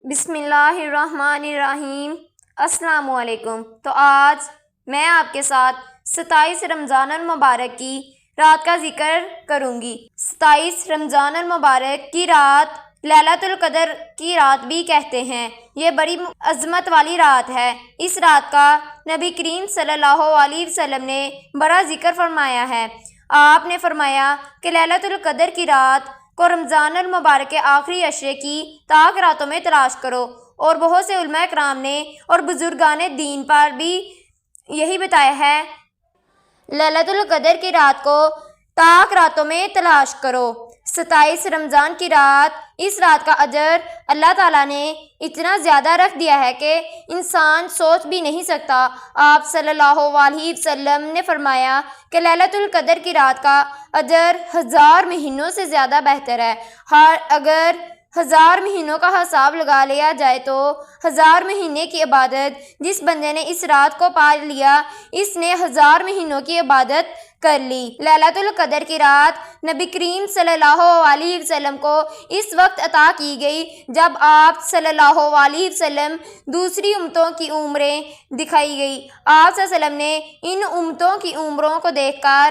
بسم اللہ الرحمن الرحیم۔ السلام علیکم۔ تو آج میں آپ کے ساتھ 27 رمضان المبارک کی رات کا ذکر کروں گی۔ 27 رمضان المبارک کی رات لیلۃ القدر کی رات بھی کہتے ہیں۔ یہ بڑی عظمت والی رات ہے۔ اس رات کا نبی کریم صلی اللہ علیہ وسلم نے بڑا ذکر فرمایا ہے۔ آپ نے فرمایا کہ لیلۃ القدر کی رات کو رمضان المبارک کے آخری عشرے کی طاق راتوں میں تلاش کرو، اور بہت سے علماء کرام نے اور بزرگان دین پر بھی یہی بتایا ہے۔ لیلۃ القدر کی رات کو طاق راتوں میں تلاش کرو۔ 27 رمضان کی رات، اس رات کا اجر اللہ تعالیٰ نے اتنا زیادہ رکھ دیا ہے کہ انسان سوچ بھی نہیں سکتا۔ آپ صلی اللہ علیہ وسلم نے فرمایا کہ لیلۃ القدر کی رات کا اجر 1000 مہینوں سے زیادہ بہتر ہے۔ اگر 1000 مہینوں کا حساب لگا لیا جائے تو 1000 مہینے کی عبادت جس بندے نے اس رات کو پا لیا، اس نے 1000 مہینوں کی عبادت کر لی۔ لیلۃ القدر کی رات نبی کریم صلی اللہ علیہ وسلم کو اس وقت عطا کی گئی جب آپ صلی اللہ علیہ وسلم دوسری امتوں کی عمریں دکھائی گئی۔ آپ صلی اللہ علیہ وسلم نے ان امتوں کی عمروں کو دیکھ کر،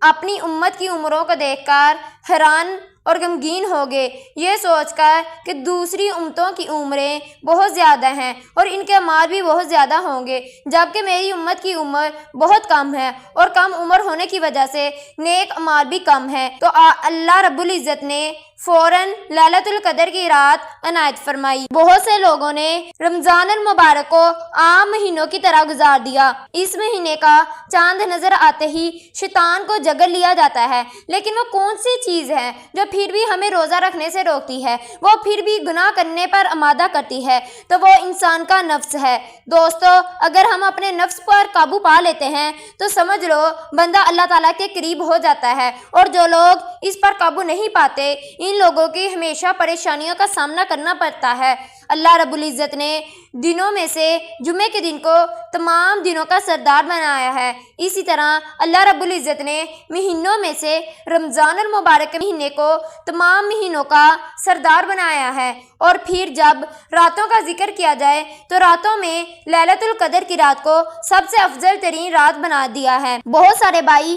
اپنی امت کی عمروں کو دیکھ کر حیران اور غمگین ہو گئے، یہ سوچ کر کہ دوسری امتوں کی عمریں بہت زیادہ ہیں اور ان کے اعمال بھی بہت زیادہ ہوں گے، جبکہ میری امت کی عمر بہت کم ہے اور کم عمر ہونے کی وجہ سے نیک اعمال بھی کم ہیں۔ تو اللہ رب العزت نے فوراً لیلۃ القدر کی رات عنایت فرمائی۔ بہت سے لوگوں نے رمضان المبارک کو عام مہینوں کی طرح گزار دیا۔ اس مہینے کا چاند نظر آتے ہی شیطان کو جگڑ لیا جاتا ہے، لیکن وہ کون سی چیز ہے جو پھر بھی ہمیں روزہ رکھنے سے روکتی ہے، وہ پھر بھی گناہ کرنے پر آمادہ کرتی ہے؟ تو وہ انسان کا نفس ہے۔ دوستو، اگر ہم اپنے نفس پر قابو پا لیتے ہیں تو سمجھ لو بندہ اللہ تعالیٰ کے قریب ہو جاتا ہے، اور جو لوگ اس پر قابو نہیں پاتے، ان لوگوں کی ہمیشہ پریشانیوں کا سامنا کرنا پڑتا ہے۔ اللہ رب العزت نے دنوں میں سے جمعے کے دن کو تمام دنوں کا سردار بنایا ہے۔ اسی طرح اللہ رب العزت نے مہینوں میں سے رمضان المبارک کے مہینے کو تمام مہینوں کا سردار بنایا ہے۔ اور پھر جب راتوں کا ذکر کیا جائے تو راتوں میں لیلۃ القدر کی رات کو سب سے افضل ترین رات بنا دیا ہے۔ بہت سارے بھائی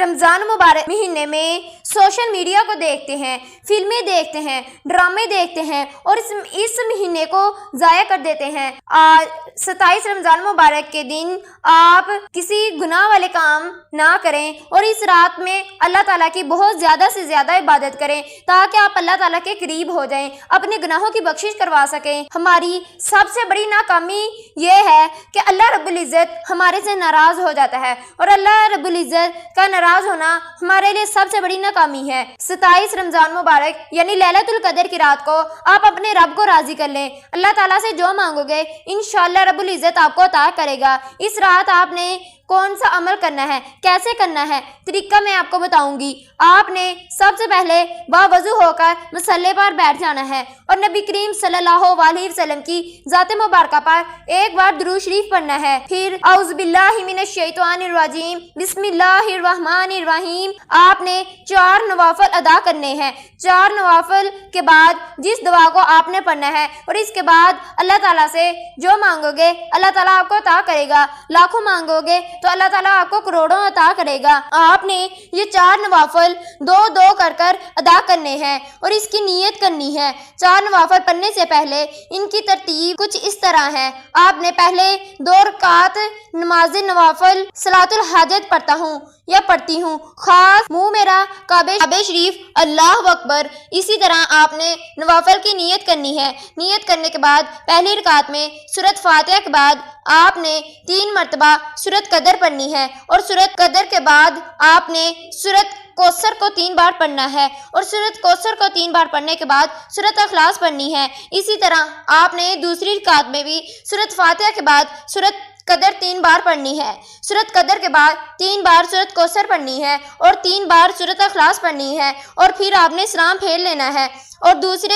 رمضان مبارک مہینے میں سوشل میڈیا کو دیکھتے ہیں، فلمیں دیکھتے ہیں، ڈرامے دیکھتے ہیں اور اس مہینے کو ضائع کر دیتے ہیں۔ 27 رمضان مبارک کے دن آپ کسی گناہ والے کام نہ کریں اور اس رات میں اللہ تعالیٰ کی بہت زیادہ سے زیادہ عبادت کریں تاکہ آپ اللہ تعالیٰ کے قریب ہو جائیں، اپنے گناہوں کی بخشش کروا سکیں۔ ہماری سب سے بڑی ناکامی یہ ہے کہ اللہ رب العزت ہمارے سے ناراض ہو جاتا ہے، اور اللہ رب العزت کا ناراض ہونا ہمارے لیے سب سے بڑی ناکامی ہے۔ 27 رمضان مبارک یعنی لیلۃ القدر کی رات کو آپ اپنے رب کو راضی کر لیں۔ اللہ تعالیٰ سے جو مانگو گے انشاءاللہ رب العزت آپ کو عطا کرے گا۔ اس رات آپ نے کون سا عمل کرنا ہے، کیسے کرنا ہے، طریقہ میں آپ کو بتاؤں گی۔ آپ نے سب سے پہلے باوضو ہو کر مصلی پر بیٹھ جانا ہے اور نبی کریم صلی اللہ علیہ وسلم کی ذات مبارکہ پر ایک بار درود شریف پڑھنا ہے۔ پھر اعوذ باللہ من الشیطان الرجیم بسم اللہ الرحمن الرحیم۔ آپ نے 4 نوافل ادا کرنے ہیں۔ 4 نوافل کے بعد جس دعا کو آپ نے پڑھنا ہے اور اس کے بعد اللہ تعالیٰ سے جو مانگو گے اللہ تعالیٰ آپ کو عطا کرے گا۔ لاکھوں مانگو گے تو اللہ تعالیٰ آپ کو کروڑوں عطا کرے گا۔ آپ نے یہ 4 نوافل 2 کر ادا کرنے ہیں اور اس کی نیت کرنی ہے۔ 4 نوافل پڑھنے سے پہلے ان کی ترتیب کچھ اس طرح ہے۔ آپ نے پہلے 2 رکعت نماز نوافل صلاۃ الحاجت پڑھتا ہوں یا پڑھتی ہوں، خاص منہ میرا کعبہ شریف اللہ اکبر۔ اسی طرح آپ نے نوافل کی نیت کرنی ہے۔ نیت کرنے کے بعد پہلی رکعت میں سورۃ فاتحہ کے بعد آپ نے 3 مرتبہ سورۃ قدر پڑھنی ہے، اور سورۃ قدر کے بعد آپ نے سورۃ کوثر کو 3 بار پڑھنا ہے، اور سورۃ کوثر کو 3 بار پڑھنے کے بعد سورۃ اخلاص پڑھنی ہے۔ اسی طرح آپ نے دوسری رکعت میں بھی سورۃ فاتحہ کے بعد سورۃ قدر 3 بار پڑھنی ہے، سورۃ قدر کے بعد 3 بار سورۃ کوثر پڑھنی ہے اور 3 بار سورۃ اخلاص پڑھنی ہے، اور پھر آپ نے سلام پھیر لینا ہے۔ اور دوسرے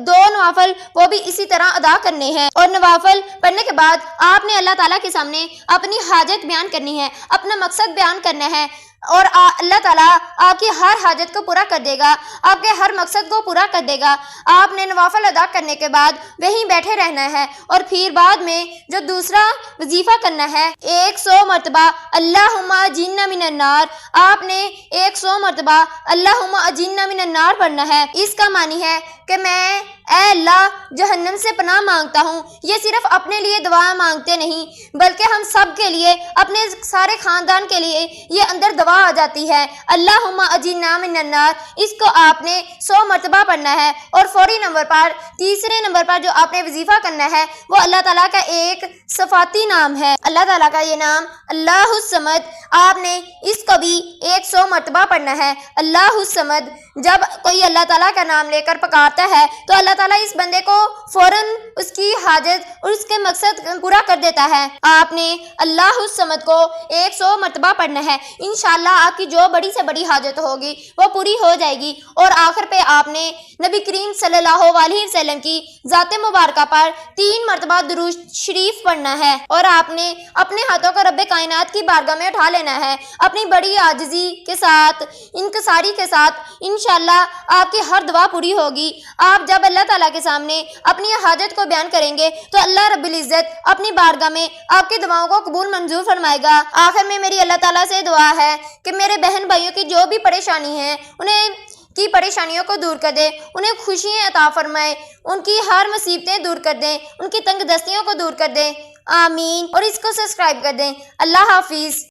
2 نوافل وہ بھی اسی طرح ادا کرنے ہیں، اور نوافل پڑھنے کے بعد آپ نے اللہ تعالیٰ کے سامنے اپنی حاجت بیان کرنی ہے، اپنا مقصد بیان کرنا ہے۔ اور اللہ تعالیٰ آپ کی ہر حاجت کو پورا کر دے گا، آپ کے ہر مقصد کو پورا کر دے گا۔ آپ نے نوافل ادا کرنے کے بعد وہیں بیٹھے رہنا ہے اور پھر بعد میں جو دوسرا وظیفہ کرنا ہے 100 مرتبہ اللہم اجرنا من النار، آپ نے 100 مرتبہ اللہم اجرنا من النار پڑھنا ہے۔ اس کا معنی ہے کہ میں اے اللہ جہنم سے پناہ مانگتا ہوں۔ یہ صرف اپنے لیے دعا مانگتے نہیں بلکہ ہم سب کے لیے، اپنے سارے خاندان کے لیے یہ اندر دعا آ جاتی ہے، اللہم اجرنا من النار۔ اس کو آپ نے 100 مرتبہ پڑھنا ہے اور فوری نمبر پر، تیسرے نمبر پر جو آپ نے وظیفہ کرنا ہے وہ اللہ تعالیٰ کا ایک صفاتی نام ہے، اللہ تعالیٰ کا یہ نام اللہ الصمد۔ آپ نے اس کو بھی 100 مرتبہ پڑھنا ہے، اللہ الصمد۔ جب کوئی اللہ تعالیٰ کا نام لے کر پکارتا ہے تو اللہ تعالیٰ اس بندے کو فوراً اس کی حاجت اور اس کے مقصد پورا کر دیتا ہے۔ آپ نے اللہ الصمد کو 100 مرتبہ پڑھنا ہے، انشاءاللہ آپ کی جو بڑی سے بڑی حاجت ہوگی وہ پوری ہو جائے گی۔ اور آخر پہ آپ نے نبی کریم صلی اللہ علیہ وسلم کی ذات مبارکہ پر 3 مرتبہ درود شریف پڑھنا ہے اور آپ نے اپنے ہاتھوں کو رب کائنات کی بارگاہ میں اٹھا لینا ہے اپنی بڑی عاجزی کے ساتھ، انکساری کے ساتھ۔ انشاءاللہ آپ کی ہر دعا پوری ہوگی۔ آپ جب اللہ تعالیٰ کے سامنے اپنی حاجت کو بیان کریں گے تو اللہ رب العزت اپنی بارگاہ میں آپ کی دعاؤں کو قبول منظور فرمائے گا۔ آخر میں میری اللہ تعالیٰ سے دعا ہے کہ میرے بہن بھائیوں کی جو بھی پریشانی ہے انہیں کی پریشانیوں کو دور کر دے، انہیں خوشیاں عطا فرمائے، ان کی ہر مصیبتیں دور کر دیں، ان کی تنگ دستیوں کو دور کر دیں، آمین۔ اور اس کو سبسکرائب کر دیں۔ اللہ حافظ۔